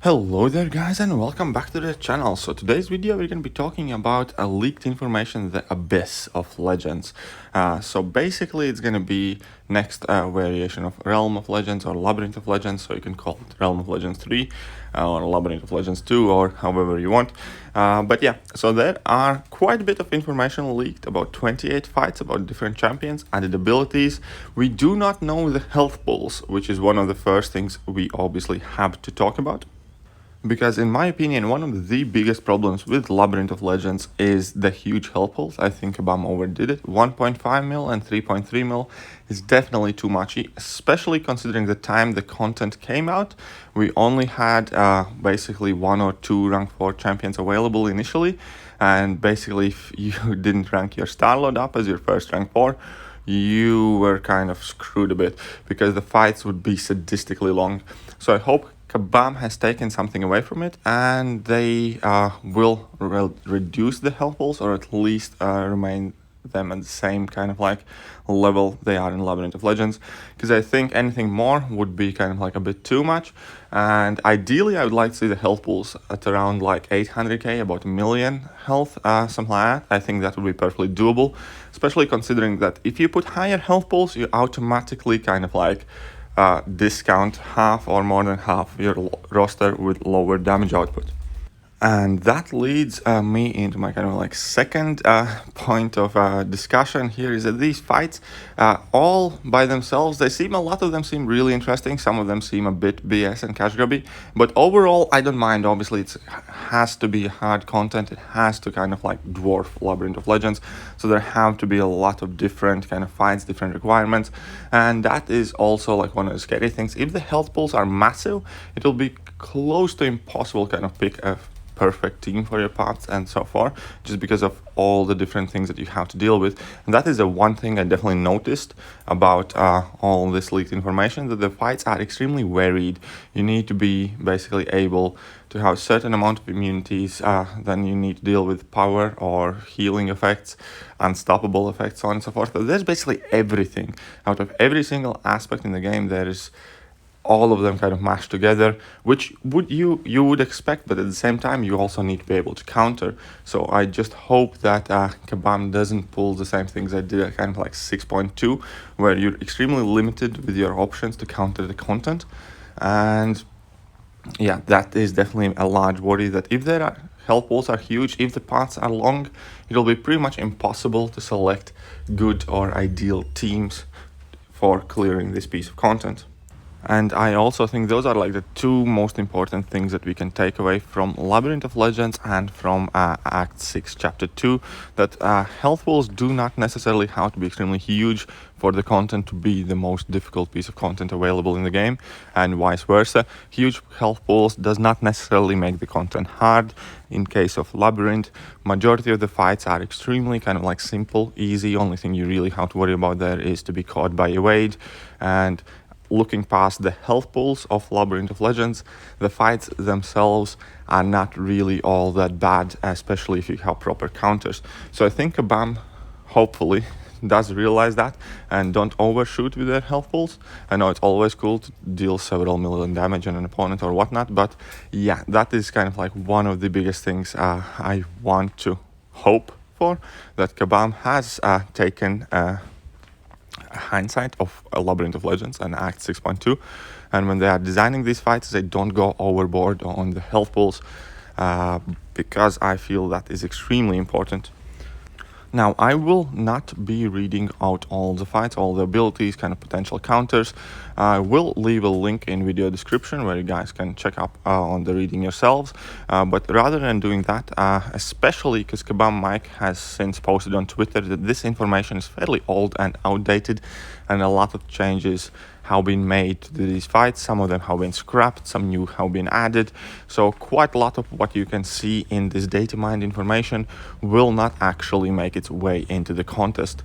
Hello there guys and welcome back to the channel. So today's video we're going to be talking about a leaked information, the Abyss of Legends. So basically it's going to be next variation of Realm of Legends or Labyrinth of Legends, so you can call it Realm of Legends 3 or Labyrinth of Legends 2 or however you want. But yeah, so there are quite a bit of information leaked about 28 fights, about different champions, added abilities. We do not know the health pools, which is one of the first things we obviously have to talk about. Because in my opinion, one of the biggest problems with Labyrinth of Legends is the huge health pools. I think Kabam overdid it. 1.5 mil and 3.3 mil is definitely too much, especially considering the time the content came out. We only had basically 1 or 2 rank 4 champions available initially. And basically if you didn't rank your Starlord up as your first rank 4, you were kind of screwed a bit because the fights would be sadistically long. So I hope Kabam has taken something away from it and they will reduce the health pools, or at least remain them at the same kind of like level they are in Labyrinth of Legends, because I think anything more would be kind of like a bit too much. And ideally I would like to see the health pools at around like 800k, about 1 million health, something like that. I think that would be perfectly doable, especially considering that if you put higher health pools you automatically kind of like discount half or more than half your roster with lower damage output. And that leads me into my kind of like second point of discussion here, is that these fights all by themselves, a lot of them seem really interesting, some of them seem a bit BS and cash grabby, but overall I don't mind. Obviously it has to be hard content, it has to kind of like dwarf Labyrinth of Legends, so there have to be a lot of different kind of fights, different requirements, and that is also like one of the scary things. If the health pools are massive, it will be close to impossible kind of pick a perfect team for your paths and so forth, just because of all the different things that you have to deal with. And that is the one thing I definitely noticed about all this leaked information, that the fights are extremely varied. You need to be basically able to have a certain amount of immunities, then you need to deal with power or healing effects, unstoppable effects, so on and so forth. But there's basically everything. Out of every single aspect in the game, there is all of them kind of mashed together, which you would expect, but at the same time you also need to be able to counter. So I just hope that Kabam doesn't pull the same things I did at kind of like 6.2, where you're extremely limited with your options to counter the content. And yeah, that is definitely a large worry, that if there are health pools are huge, if the paths are long, it'll be pretty much impossible to select good or ideal teams for clearing this piece of content. And I also think those are like the two most important things that we can take away from Labyrinth of Legends and from Act 6 Chapter 2, that health pools do not necessarily have to be extremely huge for the content to be the most difficult piece of content available in the game, and vice versa. Huge health pools does not necessarily make the content hard. In case of Labyrinth, majority of the fights are extremely kind of like simple, easy. Only thing you really have to worry about there is to be caught by evade. And looking past the health pools of Labyrinth of Legends, the fights themselves are not really all that bad, especially if you have proper counters. So I think Kabam hopefully does realize that and don't overshoot with their health pools. I know it's always cool to deal several million damage on an opponent or whatnot, but yeah, that is kind of like one of the biggest things I want to hope for, that Kabam has taken hindsight of a Labyrinth of Legends and Act 6.2, and when they are designing these fights they don't go overboard on the health pools, because I feel that is extremely important. Now, I will not be reading out all the fights, all the abilities, kind of potential counters. I will leave a link in video description where you guys can check up on the reading yourselves. But rather than doing that, especially because Kabam Mike has since posted on Twitter that this information is fairly old and outdated, and a lot of changes have been made to these fights. Some of them have been scrapped, some new have been added. So quite a lot of what you can see in this data mined information will not actually make its way into the contest.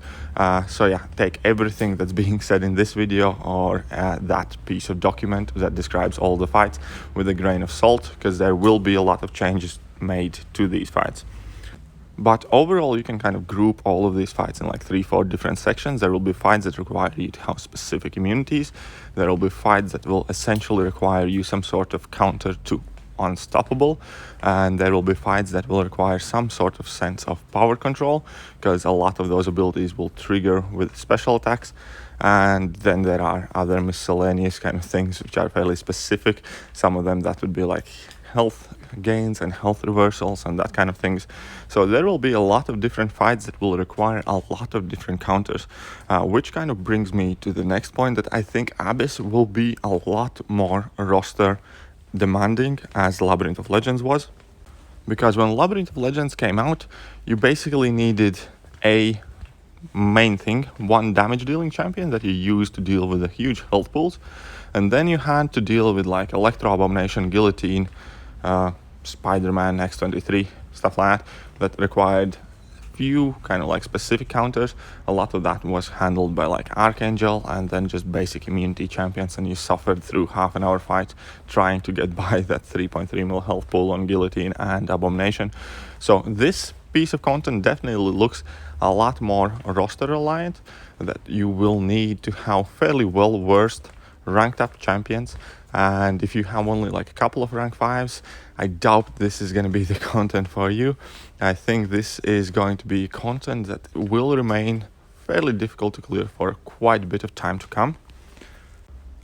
So yeah, take everything that's being said in this video or that piece of document that describes all the fights with a grain of salt, because there will be a lot of changes made to these fights. But overall, you can kind of group all of these fights in like 3-4 different sections. There will be fights that require you to have specific immunities. There will be fights that will essentially require you some sort of counter to unstoppable, and there will be fights that will require some sort of sense of power control, because a lot of those abilities will trigger with special attacks. And then there are other miscellaneous kind of things which are fairly specific. Some of them that would be like health gains and health reversals and that kind of things. So there will be a lot of different fights that will require a lot of different counters, which kind of brings me to the next point, that I think Abyss will be a lot more roster demanding as Labyrinth of Legends was. Because when Labyrinth of Legends came out, you basically needed a main thing, one damage dealing champion that you use to deal with the huge health pools, and then you had to deal with like Electro Abomination, Guillotine, Spider-Man, X23, stuff like that required few kind of like specific counters. A lot of that was handled by like Archangel and then just basic immunity champions, and you suffered through half an hour fight trying to get by that 3.3 mil health pool on Guillotine and Abomination. So this piece of content definitely looks a lot more roster reliant, that you will need to have fairly well versed ranked up champions, and if you have only like a couple of rank 5s, I doubt this is going to be the content for you. I think this is going to be content that will remain fairly difficult to clear for quite a bit of time to come,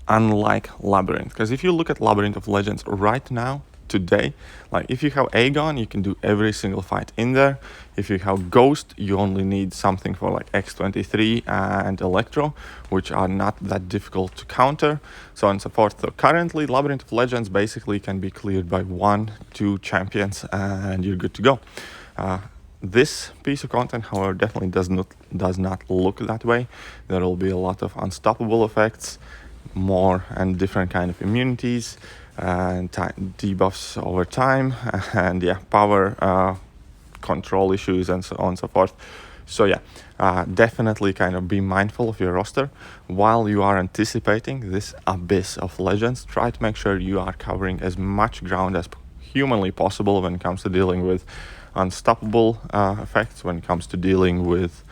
unlike Labyrinth. Because if you look at Labyrinth of Legends right now, today, like if you have Aegon, you can do every single fight in there. If you have Ghost, you only need something for like X23 and Electro, which are not that difficult to counter, so on and so forth. So currently Labyrinth of Legends basically can be cleared by 1-2 champions and you're good to go. This piece of content, however, definitely does not look that way. There will be a lot of unstoppable effects, more and different kind of immunities, and debuffs over time, and yeah, power control issues and so on and so forth. So yeah, definitely kind of be mindful of your roster while you are anticipating this Abyss of Legends. Try to make sure you are covering as much ground as humanly possible when it comes to dealing with unstoppable effects, when it comes to dealing with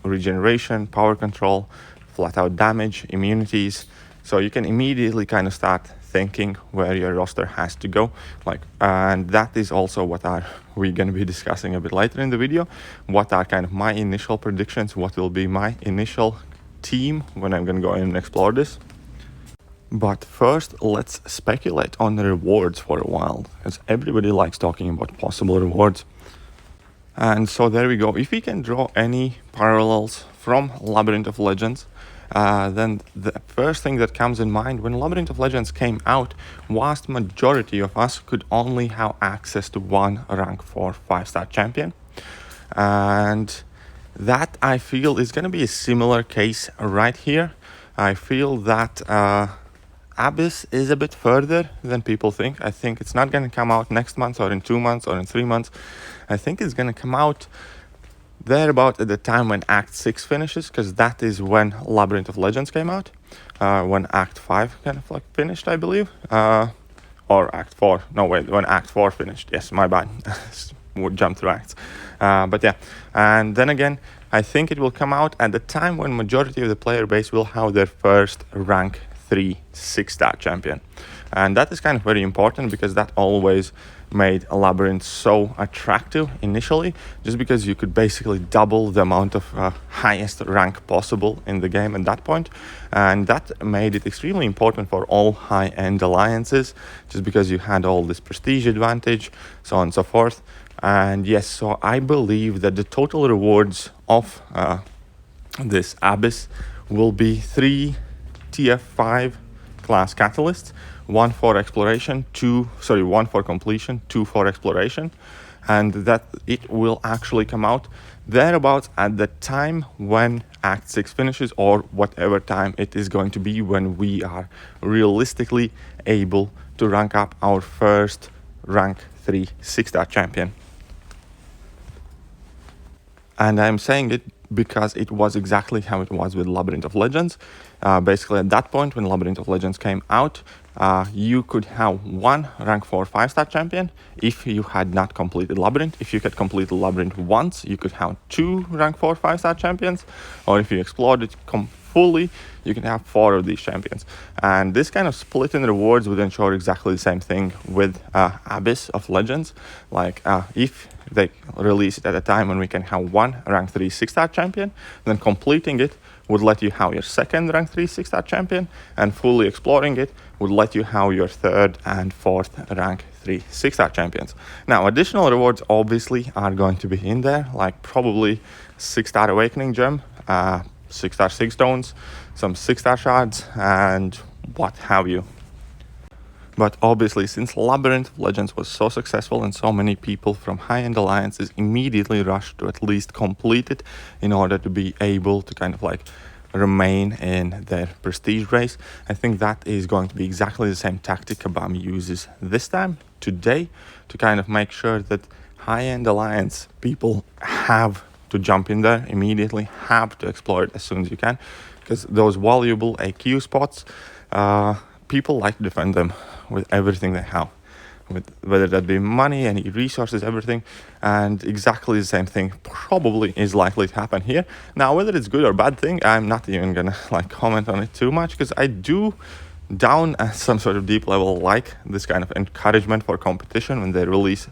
regeneration, power control, flat out damage, immunities. So you can immediately kind of start thinking where your roster has to go, like, and that is also what we're going to be discussing a bit later in the video. What are kind of my initial predictions, what will be my initial team when I'm going to go in and explore this. But first, let's speculate on the rewards for a while, because everybody likes talking about possible rewards. And so there we go. If we can draw any parallels from Labyrinth of Legends, then the first thing that comes in mind, when Labyrinth of Legends came out, vast majority of us could only have access to one rank 4 5-star champion, and that I feel is going to be a similar case right here. I feel that Abyss is a bit further than people think. I think it's not going to come out next month or in 2 months or in 3 months. I think it's going to come out thereabout at the time when Act 6 finishes, because that is when Labyrinth of Legends came out, when Act 5 kind of like finished, I believe, or Act 4, no wait, when Act 4 finished, yes, my bad, would jump through acts, but yeah, and then again, I think it will come out at the time when majority of the player base will have their first rank 3 6-star champion, and that is kind of very important, because that always made a Labyrinth so attractive initially, just because you could basically double the amount of highest rank possible in the game at that point, and that made it extremely important for all high-end alliances, just because you had all this prestige advantage, so on and so forth. And yes, so I believe that the total rewards of this Abyss will be 3 TF5 class catalysts, 1 for exploration, 1 for completion, 2 for exploration, and that it will actually come out thereabouts at the time when Act 6 finishes, or whatever time it is going to be when we are realistically able to rank up our first rank 3 6-star champion. And I'm saying it because it was exactly how it was with Labyrinth of Legends. Basically at that point when Labyrinth of Legends came out, you could have 1 rank 4 5-star champion if you had not completed Labyrinth. If you had completed Labyrinth once, you could have 2 rank 4 5-star champions, or if you explored it fully, you can have 4 of these champions. And this kind of split in rewards would ensure exactly the same thing with Abyss of Legends. Like if they release it at a time when we can have 1 rank 3 6-star champion, then completing it would let you have your 2nd rank 3 6-star champion, and fully exploring it would let you have your 3rd and 4th rank 3 6-star champions. Now, additional rewards obviously are going to be in there, like probably 6-star Awakening Gem, 6-star 6 stones, some 6-star shards, and what have you. But obviously, since Labyrinth of Legends was so successful and so many people from high-end alliances immediately rushed to at least complete it in order to be able to kind of like remain in their prestige race, I think that is going to be exactly the same tactic Kabami uses this time, today, to kind of make sure that high-end alliance people have to jump in there immediately, have to explore it as soon as you can, because those valuable AQ spots, people like to defend them with everything they have, with whether that be money, any resources, everything. And exactly the same thing probably is likely to happen here. Now, whether it's good or bad thing, I'm not even gonna like comment on it too much, because I do down at some sort of deep level like this kind of encouragement for competition when they release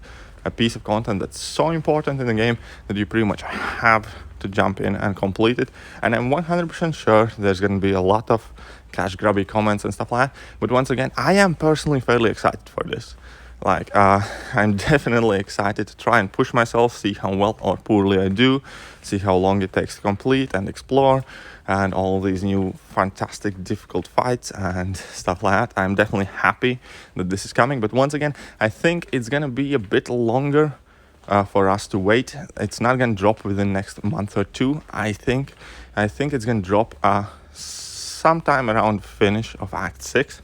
a piece of content that's so important in the game that you pretty much have to jump in and complete it. And I'm 100% sure there's going to be a lot of cash grabby comments and stuff like that, but once again, I am personally fairly excited for this. Like I'm definitely excited to try and push myself, see how well or poorly I do, see how long it takes to complete and explore, and all these new fantastic difficult fights and stuff like that. I'm definitely happy that this is coming, but once again, I think it's gonna be a bit longer for us to wait. It's not gonna drop within the next month or 2. I think it's gonna drop sometime around finish of Act 6.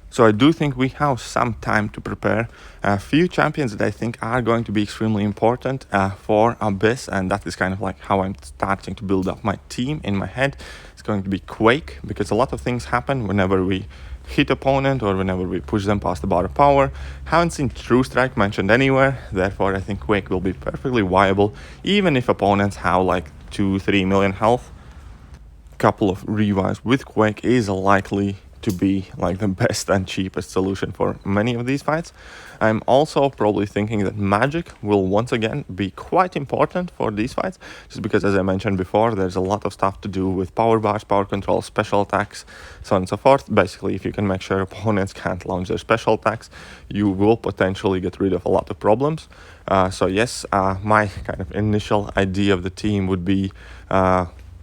So I do think we have some time to prepare a few champions that I think are going to be extremely important for Abyss, and that is kind of like how I'm starting to build up my team in my head. It's going to be Quake, because a lot of things happen whenever we hit opponent or whenever we push them past the bar of power. Haven't seen True Strike mentioned anywhere, therefore I think Quake will be perfectly viable, even if opponents have like 2-3 million health. Couple of revives with Quake is likely to be like the best and cheapest solution for many of these fights. I'm also probably thinking that magic will once again be quite important for these fights, just because, as I mentioned before, there's a lot of stuff to do with power bars, power control, special attacks, so on and so forth. Basically, if you can make sure opponents can't launch their special attacks, you will potentially get rid of a lot of problems. So yes, my kind of initial idea of the team would be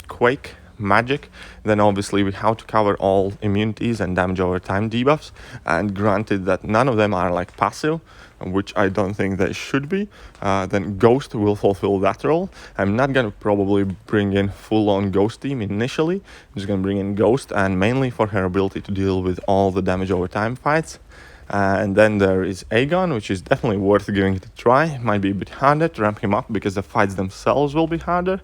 Quake, magic, then obviously we have to cover all immunities and damage over time debuffs, and granted that none of them are like passive, which I don't think they should be, then Ghost will fulfill that role. I'm not gonna probably bring in full-on Ghost team initially. I'm just gonna bring in Ghost, and mainly for her ability to deal with all the damage over time fights. And then there is Aegon, which is definitely worth giving it a try. It might be a bit harder to ramp him up because the fights themselves will be harder,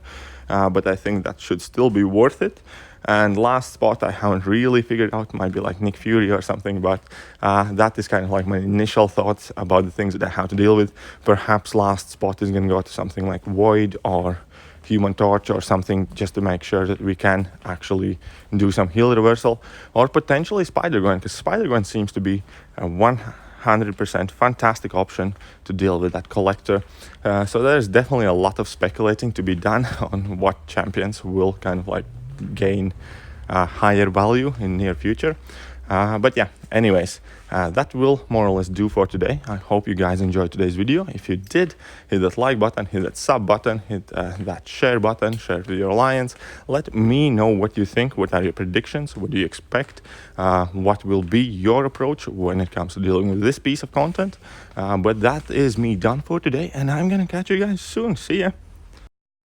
but I think that should still be worth it. And last spot I haven't really figured out, might be like Nick Fury or something, but that is kind of like my initial thoughts about the things that I have to deal with. Perhaps last spot is going to go to something like Void or Human Torch or something, just to make sure that we can actually do some heal reversal, or potentially Spider-Gwen, because Spider-Gwen seems to be a 100% fantastic option to deal with that collector. So there's definitely a lot of speculating to be done on what champions will kind of like gain higher value in near future. But yeah, anyways, that will more or less do for today. I hope you guys enjoyed today's video. If you did, hit that like button, hit that sub button, hit that share button, share it with your alliance. Let me know what you think. What are your predictions? What do you expect? What will be your approach when it comes to dealing with this piece of content? But that is me done for today, and I'm gonna catch you guys soon. See ya.